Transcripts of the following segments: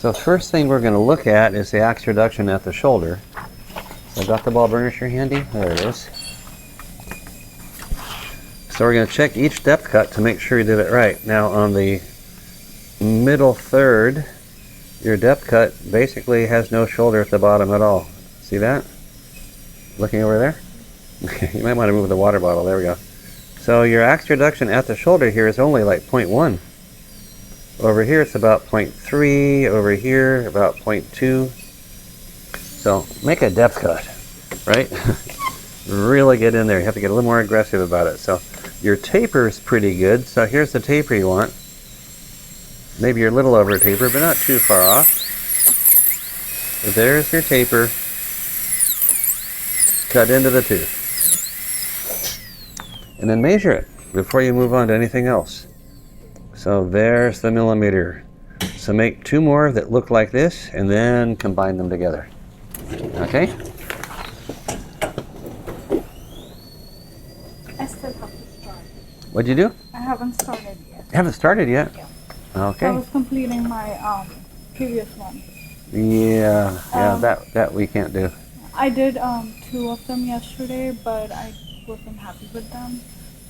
So the first thing we're going to look at is the axe reduction at the shoulder. So I got the ball burnisher handy. There it is. So we're going to check each depth cut to make sure you did it right. Now on the middle third, your depth cut basically has no shoulder at the bottom at all. See that? Looking over there? You might want to move the water bottle. There we go. So your axe reduction at the shoulder here is only like 0.1. Over here it's about 0.3. Over here about 0.2. So make a depth cut, right? Really get in there. You have to get a little more aggressive about it. So your taper is pretty good. So here's the taper you want. Maybe you're a little over taper, but not too far off. So there's your taper. Cut into the tooth. And then measure it before you move on to anything else. So there's the millimeter. So make 2 more that look like this and then combine them together. Okay? I still have to start. What'd you do? I haven't started yet. You haven't started yet? Yeah. Okay. I was completing my previous one. Yeah, that we can't do. I did 2 of them yesterday, but I wasn't happy with them,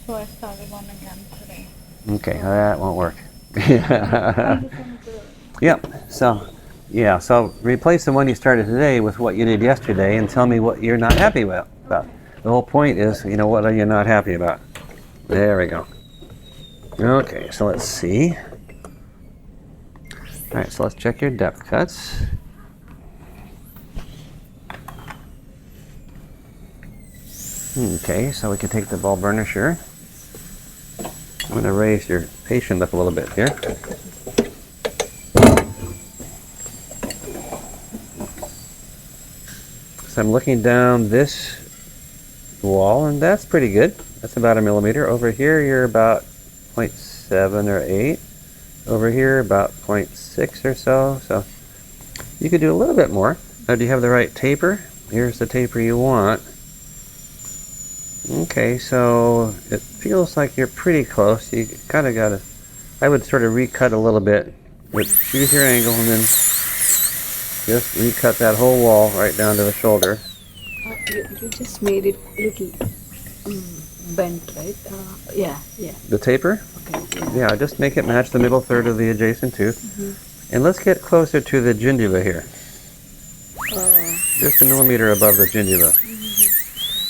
so I started one again today. Okay, that won't work. I'm just gonna do it. Yep. So, yeah. So replace the one you started today with what you did yesterday, and tell me what you're not happy about. The whole point is, what are you not happy about? There we go. Okay. So let's see. All right. So let's check your depth cuts. Okay. So we can take the ball burnisher. I'm going to raise your patient up a little bit here. So I'm looking down this wall, and that's pretty good. That's about 1 millimeter. Over here, you're about 0.7 or 8. Over here, about 0.6 or so. So you could do a little bit more. Now, do you have the right taper? Here's the taper you want. Okay, so it feels like you're pretty close. You kind of got to, I would sort of recut a little bit, but choose your angle and then just recut that whole wall right down to the shoulder. You just made it little bent, right? Yeah. The taper? Okay. Yeah, just make it match the middle third of the adjacent tooth. And let's get closer to the gingiva here. Just 1 millimeter above the gingiva.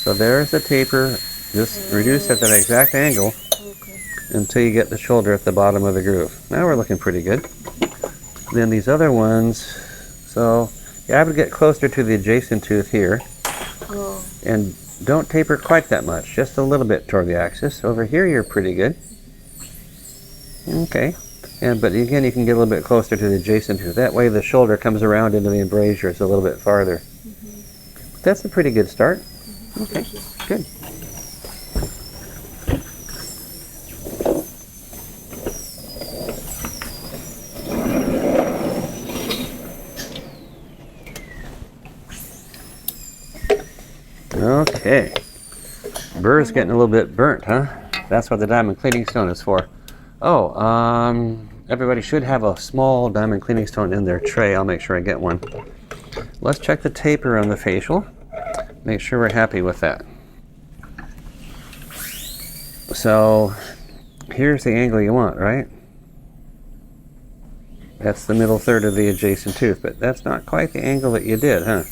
So there's the taper. Just reduce at that exact angle until you get the shoulder at the bottom of the groove. Now we're looking pretty good. Then these other ones, so yeah, I would get closer to the adjacent tooth here. And don't taper quite that much, just a little bit toward the axis. Over here you're pretty good. Okay. But again, you can get a little bit closer to the adjacent tooth. That way the shoulder comes around into the embrasures a little bit farther. That's a pretty good start. Okay, good. Okay. Burr's getting a little bit burnt, huh? That's what the diamond cleaning stone is for. Oh, everybody should have a small diamond cleaning stone in their tray. I'll make sure I get one. Let's check the taper on the facial. Make sure we're happy with that. So here's the angle you want, right? That's the middle third of the adjacent tooth, but that's not quite the angle that you did, huh?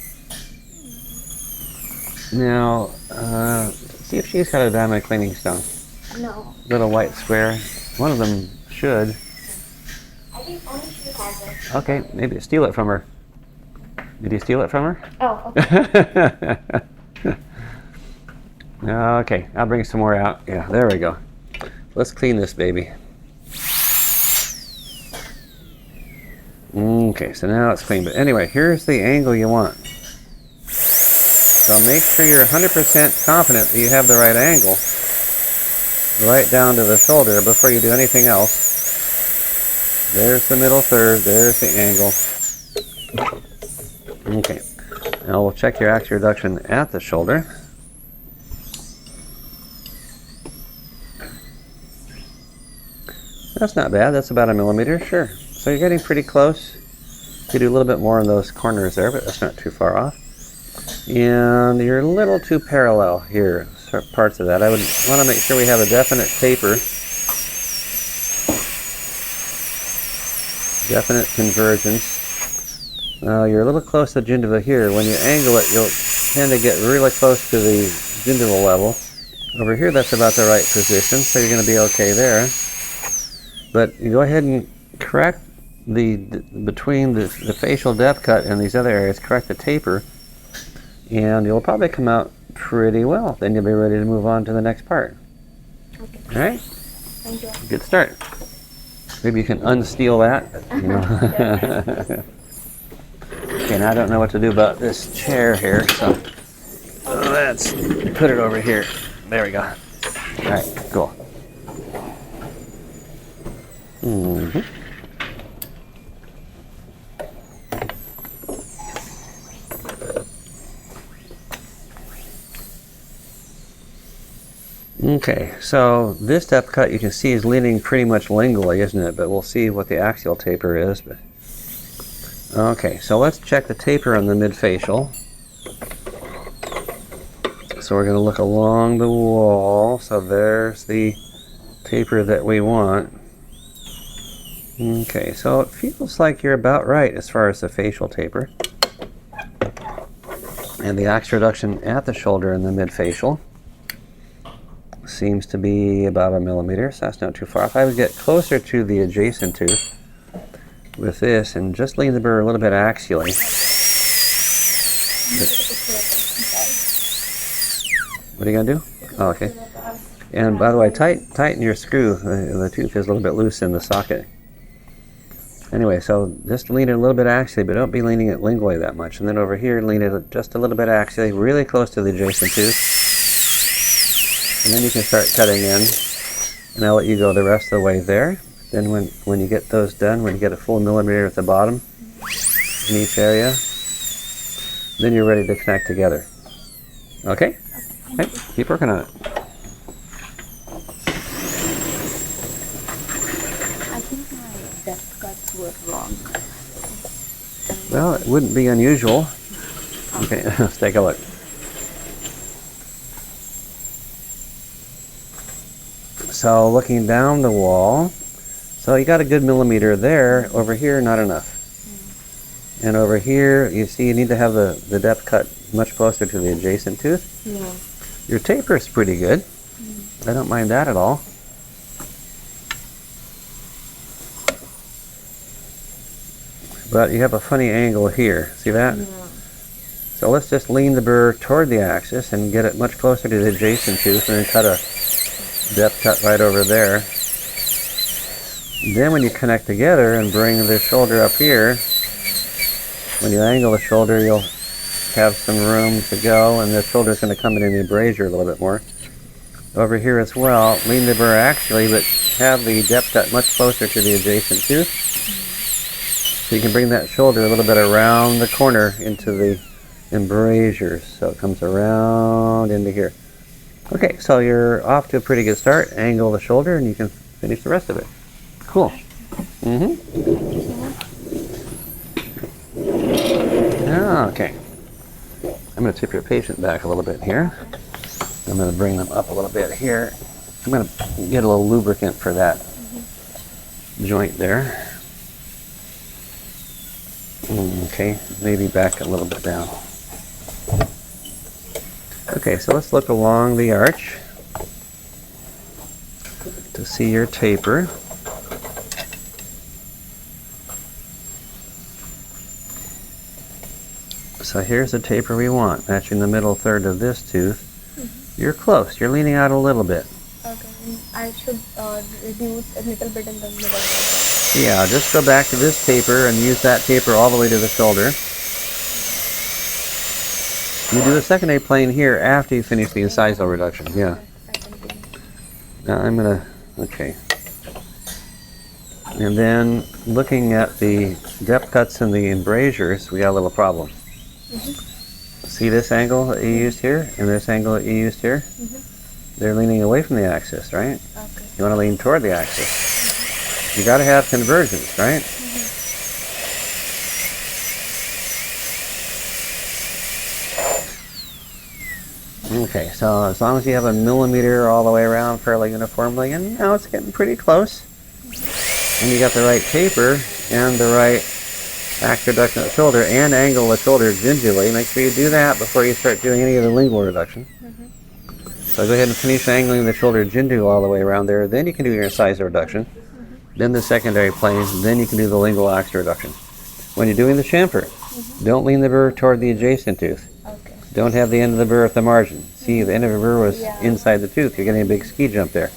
Now, see if she's got a diamond cleaning stone. No. Little white square. One of them should. I think only she has it. Okay, maybe steal it from her. Did you steal it from her? Oh, okay. Okay, I'll bring some more out. Yeah, there we go. Let's clean this baby. Okay, so now it's clean. But anyway, here's the angle you want. So make sure you're 100% confident that you have the right angle right down to the shoulder before you do anything else. There's the middle third. There's the angle. Okay. Now we'll check your axe reduction at the shoulder. That's not bad. That's about 1 millimeter. Sure. So you're getting pretty close. Could do a little bit more in those corners there, but that's not too far off. And you're a little too parallel here, parts of that. I would want to make sure we have a definite taper, definite convergence. You're a little close to the gingiva here. When you angle it, you'll tend to get really close to the gingival level. Over here, that's about the right position, so you're going to be okay there. But you go ahead and correct between the facial depth cut and these other areas, correct the taper, and you'll probably come out pretty well. Then you'll be ready to move on to the next part. Okay. All right? Thank you. Good start. Maybe you can unsteel that. You know. Okay, now I don't know what to do about this chair here, so let's put it over here. There we go. All right, cool. Mm-hmm. Okay, so this depth cut you can see is leaning pretty much lingually, isn't it? But we'll see what the axial taper is. But okay, so let's check the taper on the midfacial. So we're going to look along the wall. So there's the taper that we want. Okay, so it feels like you're about right as far as the facial taper. And the axial reduction at the shoulder in the midfacial seems to be about 1 millimeter, so that's not too far. If I would get closer to the adjacent tooth with this and just lean the burr a little bit axially. What are you going to do? Oh, okay. And by the way, tighten your screw. The tooth is a little bit loose in the socket. Anyway, so just lean it a little bit axially, but don't be leaning it lingually that much. And then over here, lean it just a little bit axially, really close to the adjacent tooth. And then you can start cutting in, and I'll let you go the rest of the way there. Then when you get those done, when you get a full millimeter at the bottom in each area, then you're ready to connect together. Okay? Okay, keep working on it. I think my depth cuts were wrong. Well, it wouldn't be unusual. Okay, let's take a look. So looking down the wall, so you got a good millimeter there. Over here, not enough. And over here, you see you need to have the depth cut much closer to the adjacent tooth. Yeah. Your taper is pretty good. I don't mind that at all. But you have a funny angle here. See that? Yeah. So let's just lean the burr toward the axis and get it much closer to the adjacent tooth and then cut a depth cut right over there. Then when you connect together and bring the shoulder up here, when you angle the shoulder, you'll have some room to go, and the shoulder is going to come in the embrasure a little bit more. Over here as well, lean the burr axially, but have the depth cut much closer to the adjacent tooth. So you can bring that shoulder a little bit around the corner into the embrasures. So it comes around into here. Okay, so you're off to a pretty good start. Angle the shoulder and you can finish the rest of it. Cool. Okay. I'm going to tip your patient back a little bit here. I'm going to bring them up a little bit here. I'm going to get a little lubricant for that joint there. Okay, maybe back a little bit down. Okay, so let's look along the arch to see your taper. So here's the taper we want, matching the middle third of this tooth. You're close. You're leaning out a little bit. Okay, I should reduce a little bit in the middle. Yeah, just go back to this taper and use that taper all the way to the shoulder. You do a secondary plane here after you finish the incisal reduction. Yeah. Now I'm gonna, okay. And then looking at the depth cuts and the embrasures, we got a little problem. See this angle that you used here and this angle that you used here? They're leaning away from the axis, right? Okay. You want to lean toward the axis. You got to have convergence, right? Okay, so as long as you have a millimeter all the way around fairly uniformly, and now it's getting pretty close. And you got the right taper and the right acroduction of the shoulder and angle the shoulder gingerly. Make sure you do that before you start doing any of the lingual reduction. So go ahead and finish angling the shoulder gingerly all the way around there. Then you can do your incisal reduction. Then the secondary plane. Then you can do the lingual axis reduction. When you're doing the chamfer, don't lean the burr toward the adjacent tooth. Okay. Don't have the end of the burr at the margin. See, the end of the burr was inside the tooth. You're getting a big ski jump there.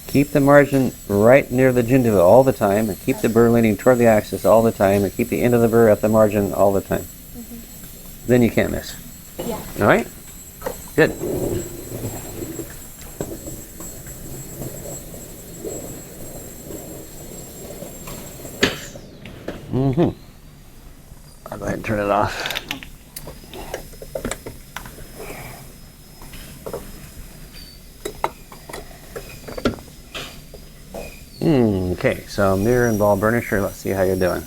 Keep the margin right near the gingiva all the time, and keep the burr leaning toward the axis all the time, and keep the end of the burr at the margin all the time. Then you can't miss. Yeah. All right? Good. I'll go ahead and turn it off. Okay, so mirror and ball burnisher, let's see how you're doing.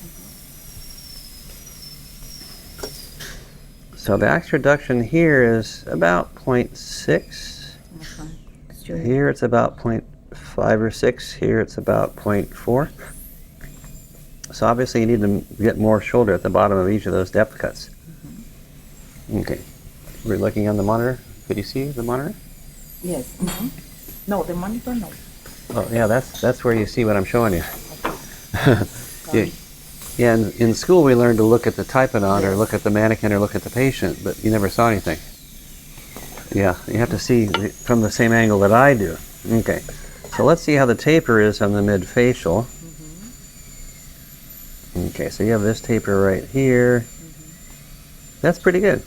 So the axe reduction here is about 0.6. Here it's about 0.5 or 6. Here it's about 0.4. So obviously you need to get more shoulder at the bottom of each of those depth cuts. Okay, we're looking on the monitor. Could you see the monitor? Yes. No, the monitor, no. Oh yeah, that's where you see what I'm showing you. Yeah, in school we learned to look at the typodont or look at the mannequin or look at the patient, but you never saw anything. Yeah, you have to see from the same angle that I do. Okay, so let's see how the taper is on the mid-facial. Okay, so you have this taper right here. That's pretty good.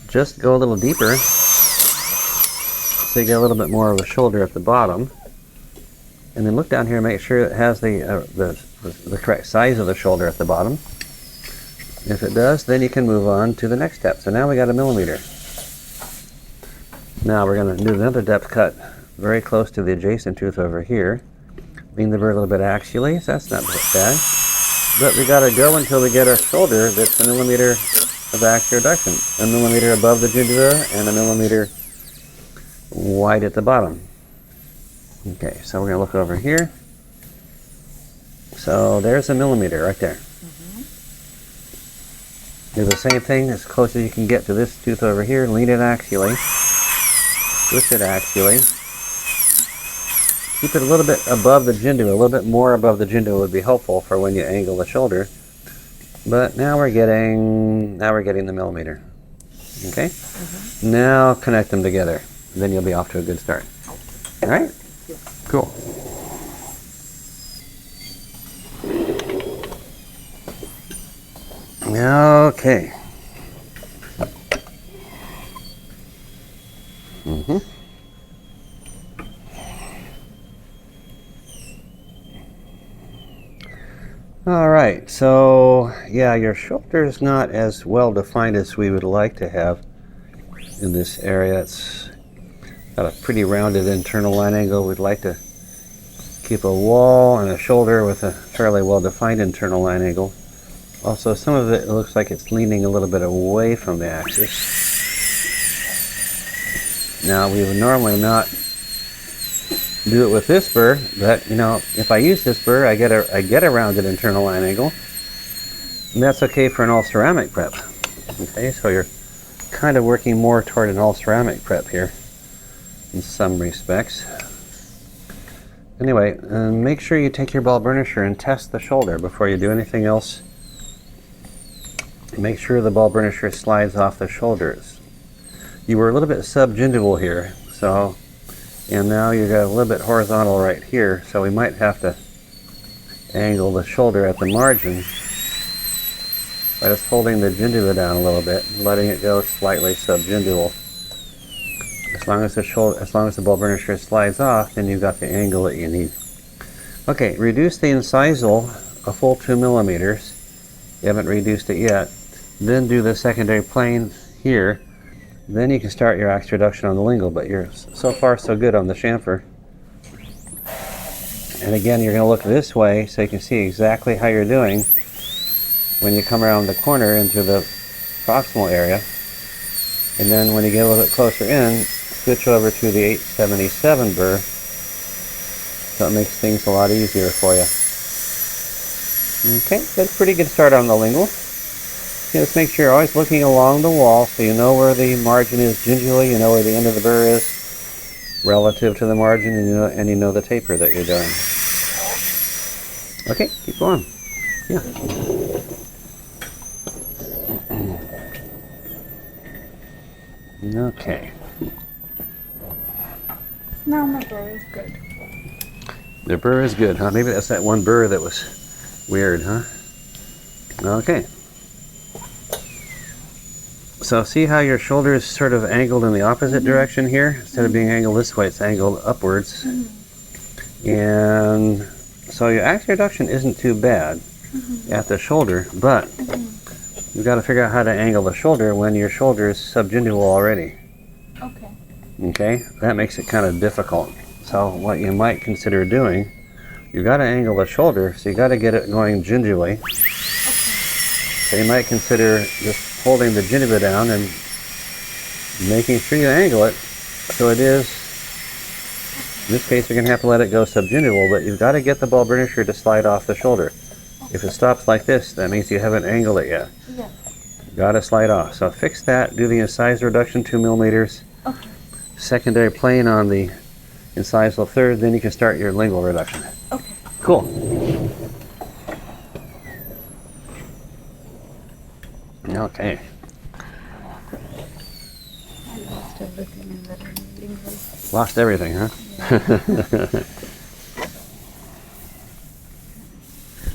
Just go a little deeper so you get a little bit more of a shoulder at the bottom. And then look down here and make sure it has the correct size of the shoulder at the bottom. If it does, then you can move on to the next step. So now we got a millimeter. Now we're going to do another depth cut very close to the adjacent tooth over here. Lean the burr a little bit axially, so that's not bad. But we got to go until we get our shoulder that's a millimeter of axial reduction. A millimeter above the gingiva and a millimeter wide at the bottom. Okay, so we're going to look over here. So there's a millimeter right there. Do the same thing as close as you can get to this tooth over here. Lean it axially. Twist it axially. Keep it a little bit above the gingiva. A little bit more above the gingiva would be helpful for when you angle the shoulder. But now we're getting the millimeter. Okay? Now connect them together. Then you'll be off to a good start. All right? Cool. Okay. All right, so yeah, your shoulder is not as well defined as we would like to have in this area. It's got a pretty rounded internal line angle. We'd like to keep a wall and a shoulder with a fairly well defined internal line angle. Also, some of it looks like it's leaning a little bit away from the axis. Now, we would normally not do it with this burr, but you know, if I use this burr, I get a rounded internal line angle, and that's okay for an all ceramic prep. Okay, so you're kind of working more toward an all ceramic prep here in some respects. Anyway, make sure you take your ball burnisher and test the shoulder before you do anything else. Make sure the ball burnisher slides off the shoulders. You were a little bit subgingival here, so, and now you got a little bit horizontal right here, so we might have to angle the shoulder at the margin by just holding the gingiva down a little bit, letting it go slightly subgingival. As long as the ball burnisher slides off, then you've got the angle that you need. Okay, reduce the incisal a full 2 millimeters. You haven't reduced it yet. Then do the secondary plane here. Then you can start your axe reduction on the lingual, but you're so far so good on the chamfer. And again, you're going to look this way so you can see exactly how you're doing when you come around the corner into the proximal area. And then when you get a little bit closer in, switch over to the 877 burr, so it makes things a lot easier for you. Okay, that's a pretty good start on the lingual. Just make sure you're always looking along the wall so you know where the margin is gingerly, you know where the end of the burr is relative to the margin, and you know the taper that you're doing. Okay, keep going. Yeah. Okay. Now my burr is good. The burr is good, huh? Maybe that's that one burr that was weird, huh? Okay. So see how your shoulder is sort of angled in the opposite direction here? Instead of being angled this way, it's angled upwards. And so your axioduction isn't too bad at the shoulder, but you've got to figure out how to angle the shoulder when your shoulder is subgingival already. Okay. Okay? That makes it kind of difficult. So what you might consider doing, you've got to angle the shoulder, so you got to get it going gingivaly. Okay. So you might consider just holding the gingiva down and making sure you angle it so it is, in this case you're going to have to let it go subgingival, but you've got to get the ball burnisher to slide off the shoulder. If it stops like this, that means you haven't angled it yet. Yeah. Got to slide off. So fix that, do the incisal reduction 2 millimeters, Okay. secondary plane on the incisal third, then you can start your lingual reduction. Okay. Cool. Okay. I lost everything in the lingual. Lost everything, huh?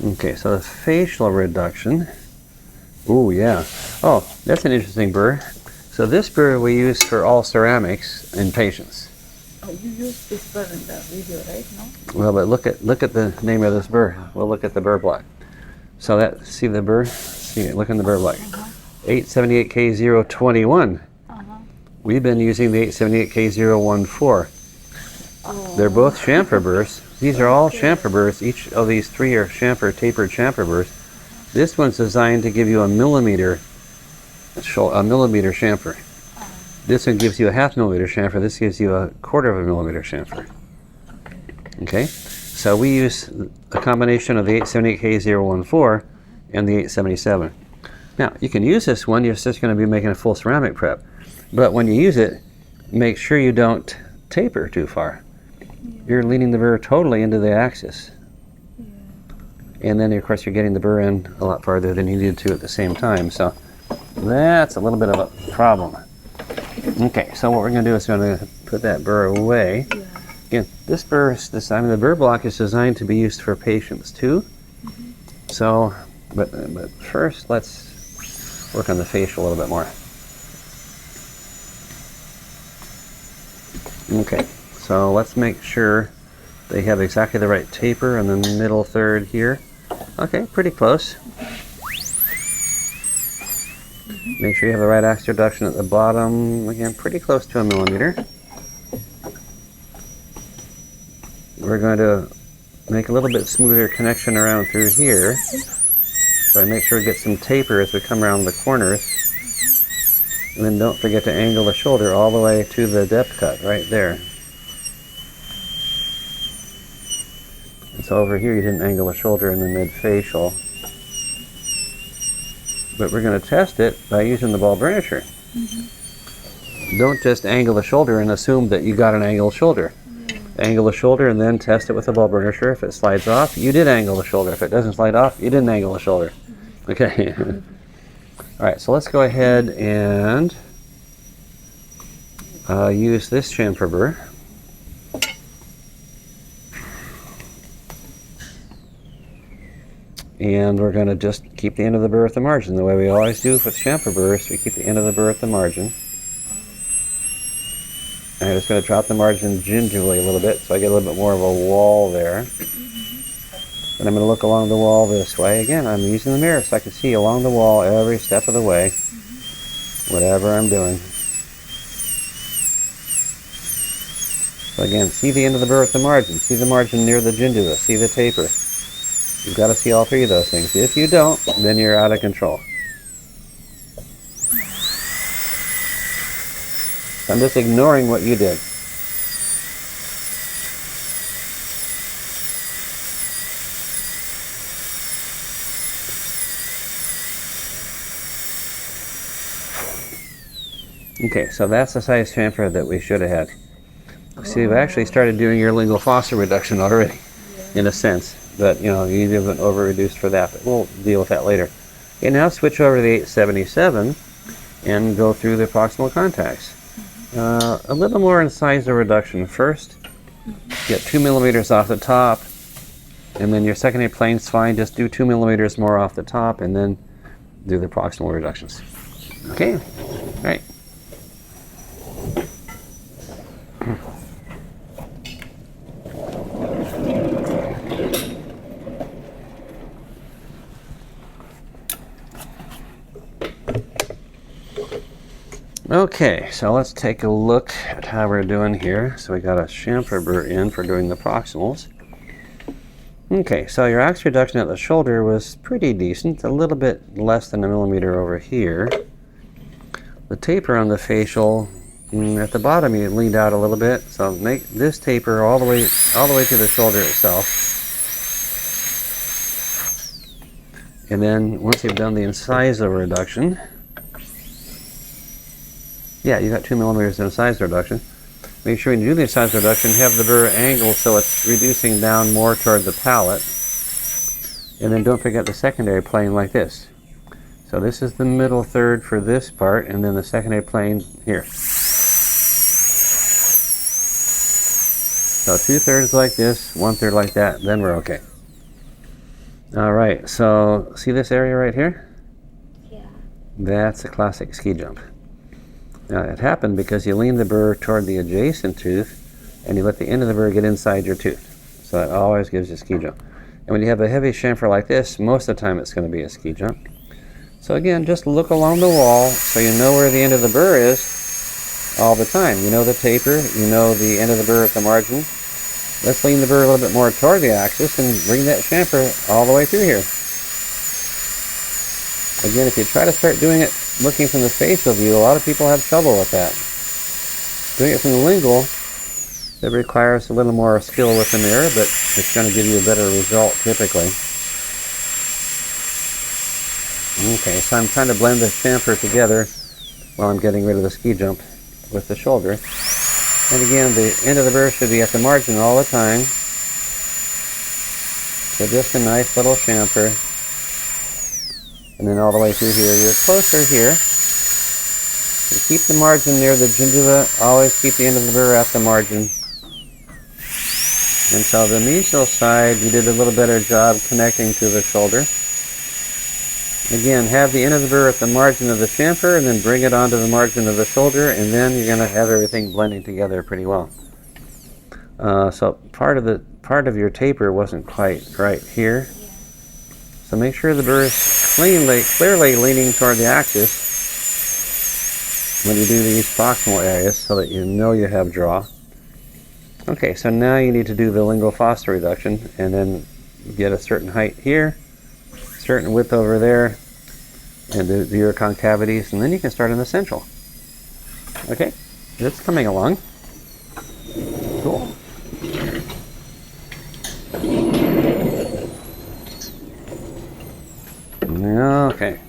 Okay, so the facial reduction. Ooh, yeah. Oh, that's an interesting burr. So this burr we use for all ceramics in patients. Oh, you used this burr in the video, right? No? Well, but look at the name of this burr. We'll look at the burr block. So that, see the burr? See, look in the burr block. 878K021. We've been using the 878K014. Oh. They're both chamfer burrs. These are all chamfer burrs. Each of these three are tapered chamfer burrs. This one's designed to give you a millimeter chamfer. This one gives you a 0.5 millimeter chamfer. This gives you a 1/4 millimeter chamfer. Okay, so we use a combination of the 878K014 and the 877. Now you can use this one. You're just going to be making a full ceramic prep, but when you use it, make sure you don't taper too far. You're leaning the burr totally into the axis. And then, of course, you're getting the burr in a lot farther than you needed to at the same time. So that's a little bit of a problem. Okay, so what we're going to do is we're going to put that burr away. Again, this burr is designed, the burr block is designed to be used for patients too. So, but first, let's work on the facial a little bit more. Okay, so let's make sure they have exactly the right taper in the middle third here. Okay, pretty close. Make sure you have the right axioduction at the bottom. Again, pretty close to 1 millimeter. We're going to make a little bit smoother connection around through here. So I make sure we get some taper as we come around the corners. And then don't forget to angle the shoulder all the way to the depth cut right there. So over here you didn't angle the shoulder in the mid-facial. But we're going to test it by using the ball burnisher. Don't just angle the shoulder and assume that you got an angled shoulder. Angle the shoulder and then test it with the ball burnisher. If it slides off, you did angle the shoulder. If it doesn't slide off, you didn't angle the shoulder. Okay. Alright, so let's go ahead and use this chamfer burr. And we're going to just keep the end of the burr at the margin. The way we always do with chamfer burrs, we keep the end of the burr at the margin. And I'm just going to drop the margin gingerly a little bit so I get a little bit more of a wall there. And I'm going to look along the wall this way. Again, I'm using the mirror so I can see along the wall every step of the way, whatever I'm doing. So again, see the end of the burr at the margin. See the margin near the gingiva. See the taper. You've got to see all three of those things. If you don't, then you're out of control. I'm just ignoring what you did. Okay, so that's the size chamfer that we should have had. See, you've actually started doing your lingual fossa reduction already, in a sense. But, you know, you haven't over-reduced for that, but we'll deal with that later. Okay, now switch over to the 877 and go through the proximal contacts. A little more incisal reduction first. Get 2 millimeters off the top, and then your secondary plane's fine. Just do 2 millimeters more off the top, and then do the proximal reductions. Okay, all right. Okay, so let's take a look at how we're doing here. So we got a chamfer burr in for doing the proximals. Okay, so your axe reduction at the shoulder was pretty decent, a little bit less than a millimeter over here. The taper on the facial, at the bottom you leaned out a little bit, so make this taper all the way to the shoulder itself. And then once you've done the incisal reduction, yeah, you got 2 millimeters in size reduction. Make sure when you do the size reduction, have the burr angled so it's reducing down more toward the palate. And then don't forget the secondary plane like this. So this is the middle third for this part, and then the secondary plane here. So 2/3 like this, 1/3 like that, then we're okay. All right, so see this area right here? Yeah. That's a classic ski jump. Now, it happened because you lean the burr toward the adjacent tooth and you let the end of the burr get inside your tooth. So it always gives you a ski jump. And when you have a heavy chamfer like this, most of the time it's going to be a ski jump. So again, just look along the wall so you know where the end of the burr is all the time. You know the taper, you know the end of the burr at the margin. Let's lean the burr a little bit more toward the axis and bring that chamfer all the way through here. Again, if you try to start doing it looking from the facial view, a lot of people have trouble with that. Doing it from the lingual, it requires a little more skill with the mirror, but it's going to give you a better result typically. Okay, so I'm trying to blend the chamfer together while I'm getting rid of the ski jump with the shoulder. And again, the end of the burr should be at the margin all the time. So just a nice little chamfer. And then all the way through here. You're closer here. You keep the margin near the gingiva. Always keep the end of the burr at the margin. And so the mesial side, you did a little better job connecting to the shoulder. Again, have the end of the burr at the margin of the chamfer, and then bring it onto the margin of the shoulder, and then you're going to have everything blending together pretty well. So part of your taper wasn't quite right here. So make sure the burr is clearly leaning toward the axis when you do these proximal areas so that you know you have draw. Okay, so now you need to do the lingual fossa reduction and then get a certain height here, certain width over there, and do your concavities, and then you can start in the central. Okay, it's coming along. Cool. Okay.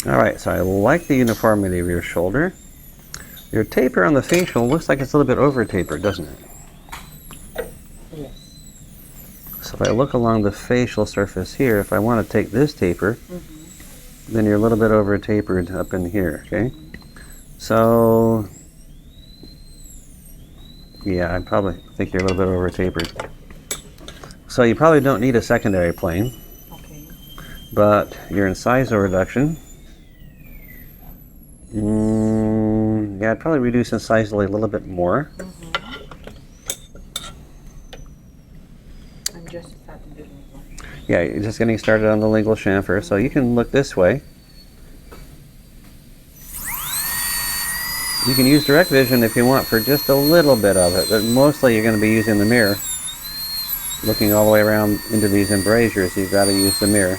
All right, so I like the uniformity of your shoulder. Your taper on the facial looks like it's a little bit over tapered, doesn't it? Yes. So if I look along the facial surface here, if I want to take this taper, then you're a little bit over tapered up in here, okay? So, yeah, I probably think you're a little bit over tapered. So you probably don't need a secondary plane, Okay. but your incisal reduction, yeah, I'd probably reduce incisally a little bit more. I'm just starting doing it. Yeah, you're just getting started on the lingual chamfer, so you can look this way. You can use direct vision if you want for just a little bit of it, but mostly you're going to be using the mirror. Looking all the way around into these embrasures, you've got to use the mirror.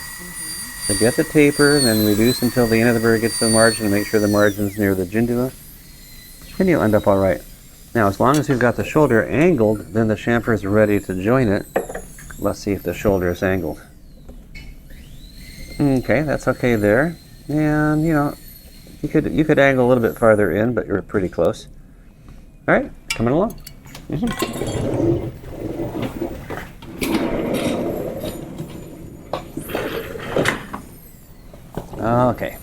So get the taper, then reduce until the end of the burr gets to the margin and make sure the margin's near the gendula. And you'll end up all right. Now, as long as you've got the shoulder angled, then the chamfer is ready to join it. Let's see if the shoulder is angled. Okay, that's okay there. And, you know, you could angle a little bit farther in, but you're pretty close. All right, coming along. Okay.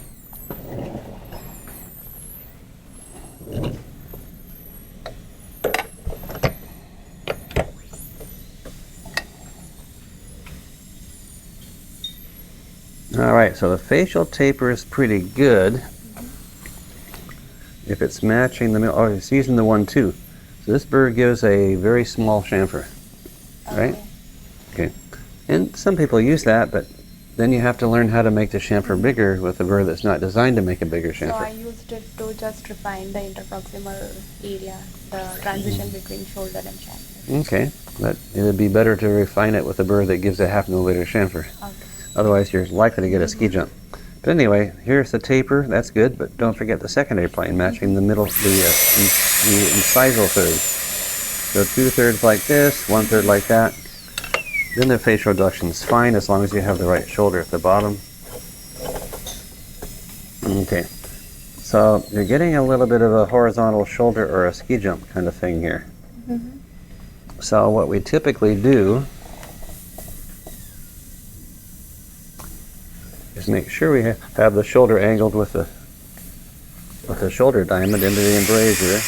All right, so the facial taper is pretty good. If it's matching the middle, oh, it's using the 1-2. So this burr gives a very small chamfer, right? Okay. And some people use that, but then you have to learn how to make the chamfer bigger with a burr that's not designed to make a bigger chamfer. So I used it to just refine the interproximal area, the transition between shoulder and chamfer. Okay, but it would be better to refine it with a burr that gives a half millimeter chamfer. Okay. Otherwise, you're likely to get a ski jump. But anyway, here's the taper. That's good, but don't forget the secondary plane matching the middle, the incisal third. So 2/3 like this, 1/3 like that. Then the facial reduction is fine as long as you have the right shoulder at the bottom. Okay, so you're getting a little bit of a horizontal shoulder or a ski jump kind of thing here. So what we typically do is make sure we have the shoulder angled with the shoulder diamond into the embrasure.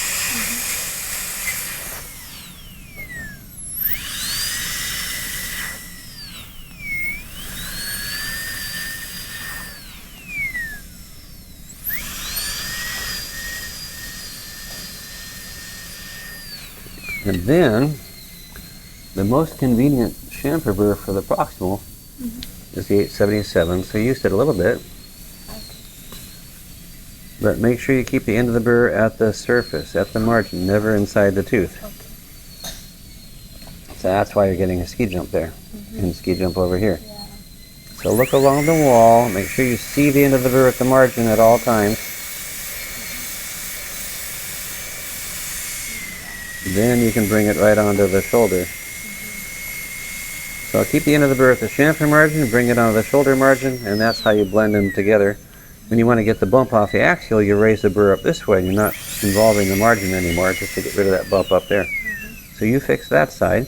And then the most convenient chamfer burr for the proximal is the 877, so you used it a little bit. But make sure you keep the end of the burr at the surface, at the margin, never inside the tooth. So that's why you're getting a ski jump there, and a ski jump over here. So look along the wall, make sure you see the end of the burr at the margin at all times. Then you can bring it right onto the shoulder. So keep the end of the burr at the chamfer margin, bring it onto the shoulder margin, and that's how you blend them together. When you want to get the bump off the axial, you raise the burr up this way, and you're not involving the margin anymore, just to get rid of that bump up there. So you fix that side.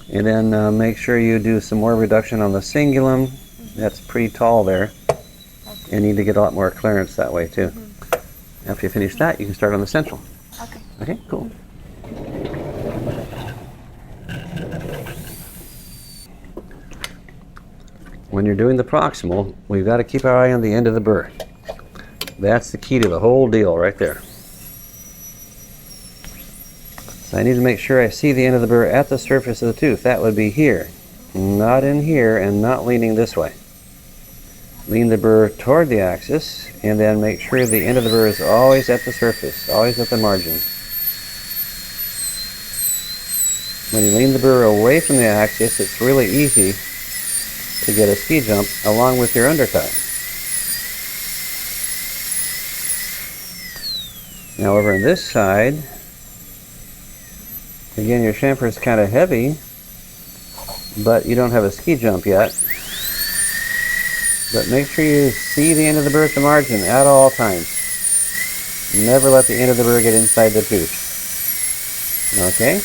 And then make sure you do some more reduction on the cingulum. That's pretty tall there. And you need to get a lot more clearance that way too. After you finish that, you can start on the central. Okay, cool. When you're doing the proximal, we've got to keep our eye on the end of the burr. That's the key to the whole deal right there. So I need to make sure I see the end of the burr at the surface of the tooth. That would be here, not in here, and not leaning this way. Lean the burr toward the axis, and then make sure the end of the burr is always at the surface, always at the margin. When you lean the burr away from the axis, it's really easy to get a ski jump along with your undercut. Now over on this side, again your chamfer is kind of heavy, but you don't have a ski jump yet. But make sure you see the end of the burr at the margin at all times. Never let the end of the burr get inside the tooth. Okay?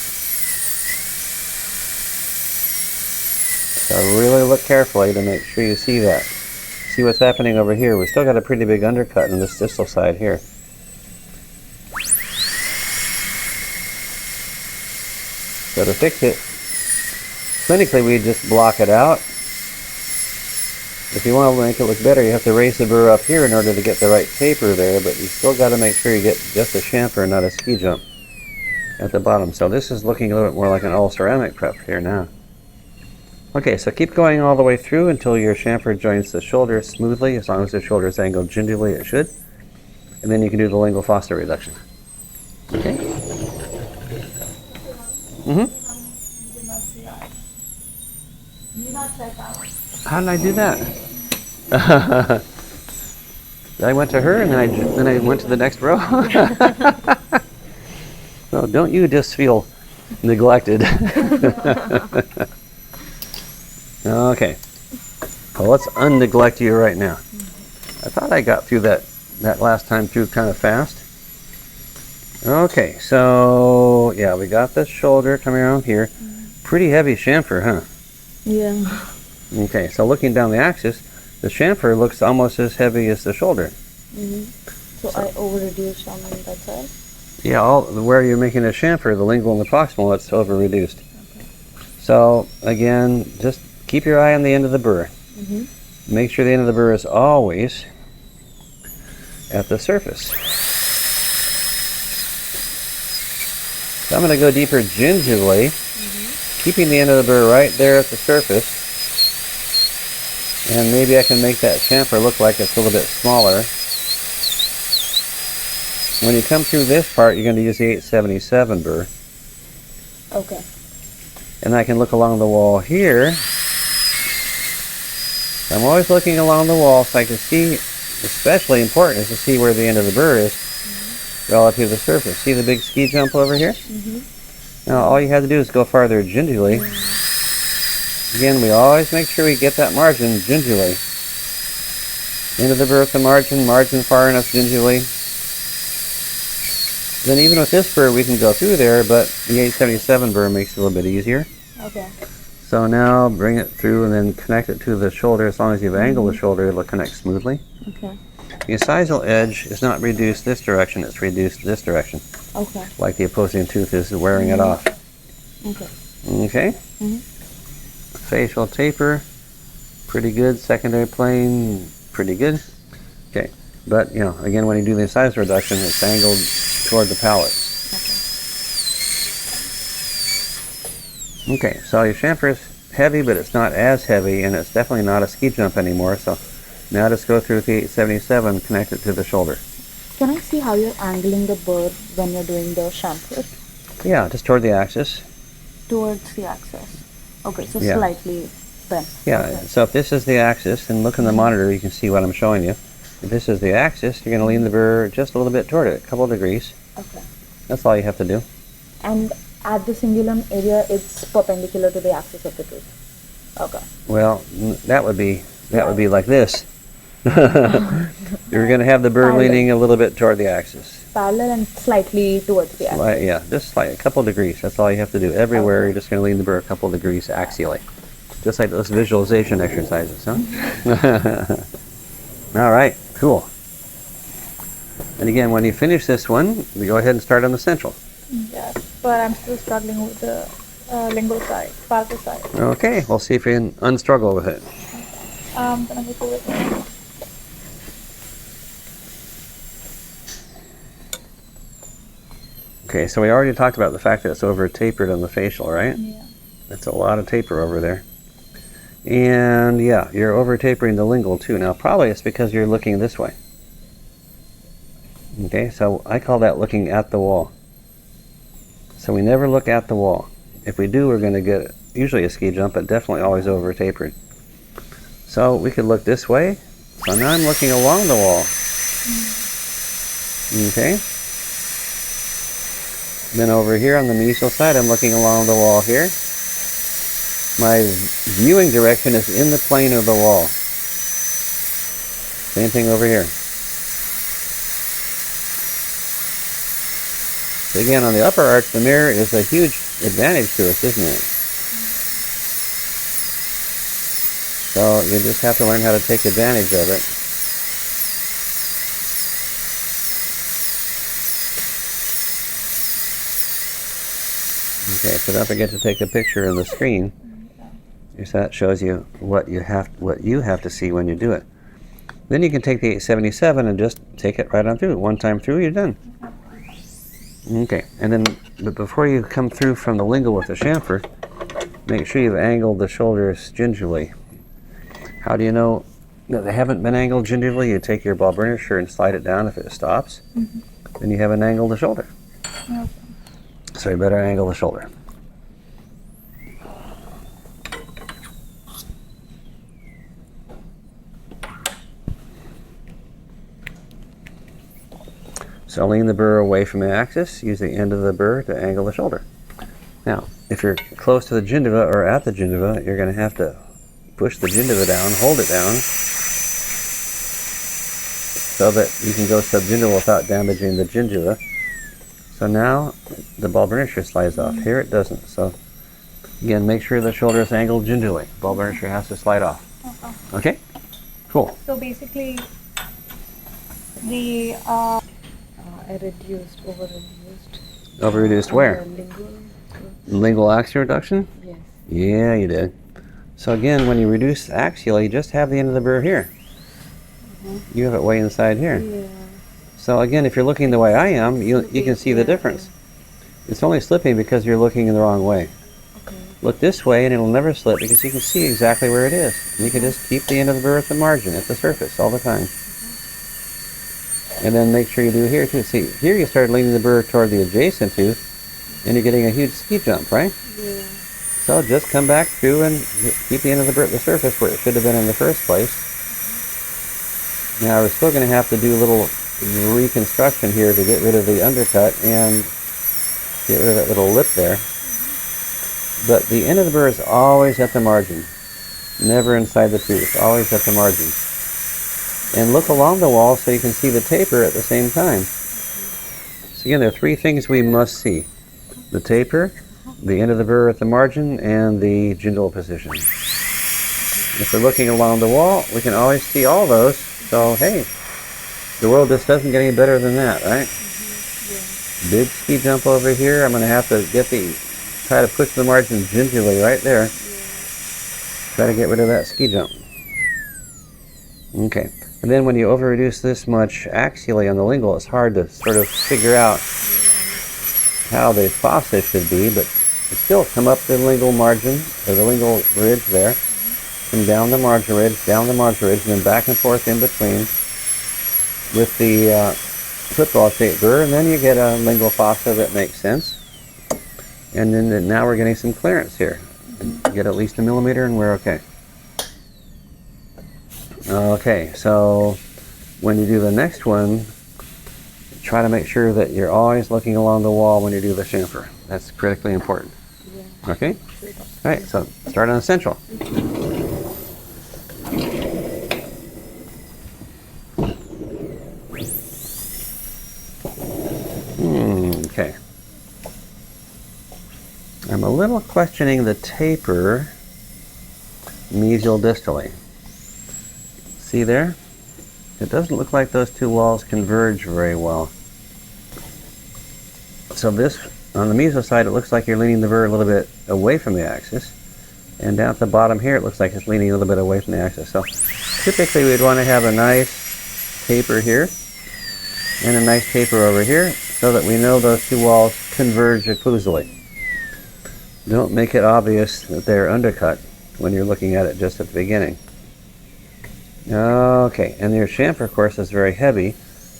So really look carefully to make sure you see that. See what's happening over here. We still got a pretty big undercut on this distal side here. So to fix it, clinically we just block it out. If you want to make it look better, you have to raise the burr up here in order to get the right taper there, but you still got to make sure you get just a chamfer, not a ski jump at the bottom. So this is looking a little bit more like an all ceramic prep here now. Okay, so keep going all the way through until your chamfer joins the shoulder smoothly. As long as the shoulder is angled gingerly, it should. and then you can do the lingual fossa reduction. Okay? Mm-hmm. How did I do that? I went to her and then I went to the next row. Well, don't you just feel neglected. Okay. Well, let's unneglect you right now. I thought I got through that last time through kind of fast. Okay, so yeah, we got the shoulder coming around here. Pretty heavy chamfer, huh? Yeah. Okay, so looking down the axis, the chamfer looks almost as heavy as the shoulder. So I over-reduced on that side? Yeah, where you're making a chamfer, the lingual and the proximal, it's over-reduced. Okay. So again, just keep your eye on the end of the burr. Make sure the end of the burr is always at the surface. So I'm going to go deeper gingerly, keeping the end of the burr right there at the surface. And maybe I can make that chamfer look like it's a little bit smaller. When you come through this part, you're going to use the 877 burr. Okay. And I can look along the wall here. I'm always looking along the wall so I can see, especially important is to see where the end of the burr is relative to the surface. See the big ski jump over here? Now all you have to do is go farther gingerly. Again, we always make sure we get that margin gingerly. End of the burr at the margin far enough gingerly. Then even with this burr we can go through there, but the 877 burr makes it a little bit easier. Okay. So now bring it through and then connect it to the shoulder. As long as you've angled the shoulder, it'll connect smoothly. Okay. The incisal edge is not reduced this direction, it's reduced this direction. Okay. Like the opposing tooth is wearing it off. Okay. Okay? Facial taper, pretty good. Secondary plane, pretty good. Okay. But, you know, again, when you do the incisal reduction, it's angled toward the palate. Okay, so your chamfer is heavy, but it's not as heavy, and it's definitely not a ski jump anymore. So now just go through with the 877, connect it to the shoulder. Can I see how you're angling the burr when you're doing the chamfer? Yeah, just toward the axis. Towards the axis. Okay, so Yeah. slightly bent. Yeah, Okay. so if this is the axis, and look in the monitor, you can see what I'm showing you. If this is the axis, you're going to lean the burr just a little bit toward it, a couple of degrees. Okay. That's all you have to do. And at the cingulum area, it's perpendicular to the axis of the tooth. Okay. Well, that would be like this. You're going to have the burr Parallel. leaning a little bit toward the axis. Parallel and slightly towards the axis. Yeah, just slightly, a couple of degrees. That's all you have to do. Everywhere, you're just going to lean the burr a couple of degrees axially. Just like those visualization exercises, huh? All right, cool. And again, when you finish this one, you go ahead and start on the central. Yes, but I'm still struggling with the lingual side, palpal side. Okay, we'll see if you can unstruggle with it. I'm gonna go with it. Okay, so we already talked about the fact that it's over tapered on the facial, right? Yeah. That's a lot of taper over there. And yeah, you're over tapering the lingual too. Now probably it's because you're looking this way. Okay, so I call that looking at the wall. So we never look at the wall. If we do, we're going to get usually a ski jump, but definitely always over tapered. So we could look this way. So now I'm looking along the wall. Okay. Then over here on the mesial side, I'm looking along the wall here. My viewing direction is in the plane of the wall. Same thing over here. So again, on the upper arch, the mirror is a huge advantage to us, isn't it? So you just have to learn how to take advantage of it. Okay, so don't forget to take a picture of the screen. So that shows you what you have to see when you do it. Then you can take the 877 and just take it right on through. One time through, you're done. Okay, and then but before you come through from the lingual with the chamfer, make sure you've angled the shoulders gingerly. How do you know that they haven't been angled gingivally, you take your ball burnisher and slide it down if it stops. Then you haven't angled the shoulder. Okay. So you better angle the shoulder. So lean the burr away from the axis, use the end of the burr to angle the shoulder. Now, if you're close to the gingiva or at the gingiva, you're going to have to push the gingiva down, hold it down, so that you can go subgingival without damaging the gingiva. So now the ball burnisher slides off. Here it doesn't. So again, make sure the shoulder is angled gingivally. Ball burnisher has to slide off. Okay? Cool. So basically, the I reduced, over-reduced. Over-reduced where? Lingual. Lingual axial reduction? Yes. Yeah, you did. So again, when you reduce axially, you just have the end of the burr here. You have it way inside here. Yeah. So again, if you're looking the way I am, you can see the difference. It's only slipping because you're looking in the wrong way. Okay. Look this way and it'll never slip because you can see exactly where it is. And you can just keep the end of the burr at the margin, at the surface, all the time. And then make sure you do here too. See, here you start leaning the burr toward the adjacent tooth and you're getting a huge ski jump, right? Yeah. So just come back through and keep the end of the burr at the surface where it should have been in the first place. Now we're still going to have to do a little reconstruction here to get rid of the undercut and get rid of that little lip there. But the end of the burr is always at the margin, never inside the tooth, always at the margin. And look along the wall so you can see the taper at the same time. So again, there are three things we must see: the taper, the end of the burr at the margin, and the gingival position. If we're looking along the wall, we can always see all those. So hey, the world just doesn't get any better than that, right? Big ski jump over here. I'm going to have to try to push the margin gingivally right there. Try to get rid of that ski jump. Okay. And then when you over-reduce this much axially on the lingual, it's hard to sort of figure out how the fossa should be, but still come up the lingual margin, or the lingual ridge there, come down the margin ridge, and then back and forth in between with the football-shaped burr, and then you get a lingual fossa that makes sense. And then now we're getting some clearance here. Get at least 1 millimeter and we're okay. Okay, so when you do the next one, try to make sure that you're always looking along the wall when you do the chamfer. That's critically important. Yeah. Okay? All right, so start on the central. Okay. I'm a little questioning the taper mesial distally. See there? It doesn't look like those two walls converge very well. So this, on the mesial side, it looks like you're leaning the burr a little bit away from the axis. And down at the bottom here, it looks like it's leaning a little bit away from the axis. So typically we'd want to have a nice taper here and a nice taper over here so that we know those two walls converge occlusally. Don't make it obvious that they're undercut when you're looking at it just at the beginning. Okay, and your chamfer, of course, is very heavy.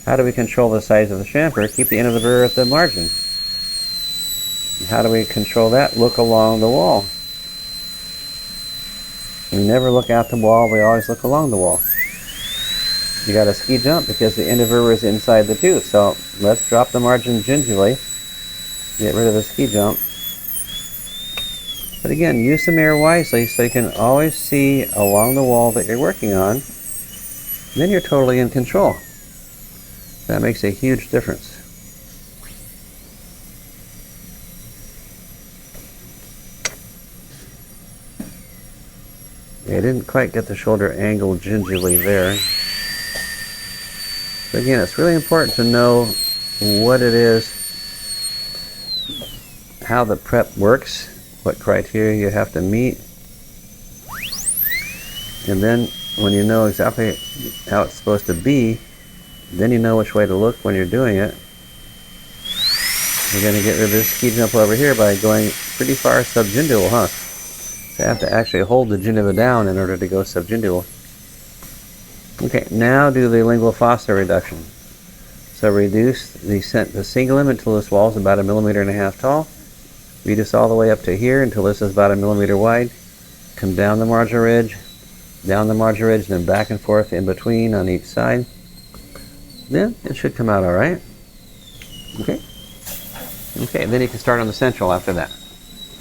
How do we control the size of the chamfer? Keep the end of the burr at the margin. How do we control that? Look along the wall. We never look out the wall, we always look along the wall. You got a ski jump because the end of the burr is inside the tooth. So let's drop the margin gingivally. Get rid of the ski jump. But again, use the mirror wisely so you can always see along the wall that you're working on. Then you're totally in control. That makes a huge difference. I didn't quite get the shoulder angled gingivally there. But again, it's really important to know what it is, how the prep works, what criteria you have to meet, and then when you know exactly how it's supposed to be, then you know which way to look when you're doing it. You're going to get rid of this ski jump over here by going pretty far subgingival, huh? So I have to actually hold the gingiva down in order to go subgingival. Okay, now do the lingual fossa reduction. So reduce the cingulum until this wall is about 1.5 millimeters tall. Reduce all the way up to here until this is about 1 millimeter wide. Come down the marginal ridge, down the marginal ridge, then back and forth in between on each side. Then it should come out all right. Okay. Okay, then you can start on the central after that.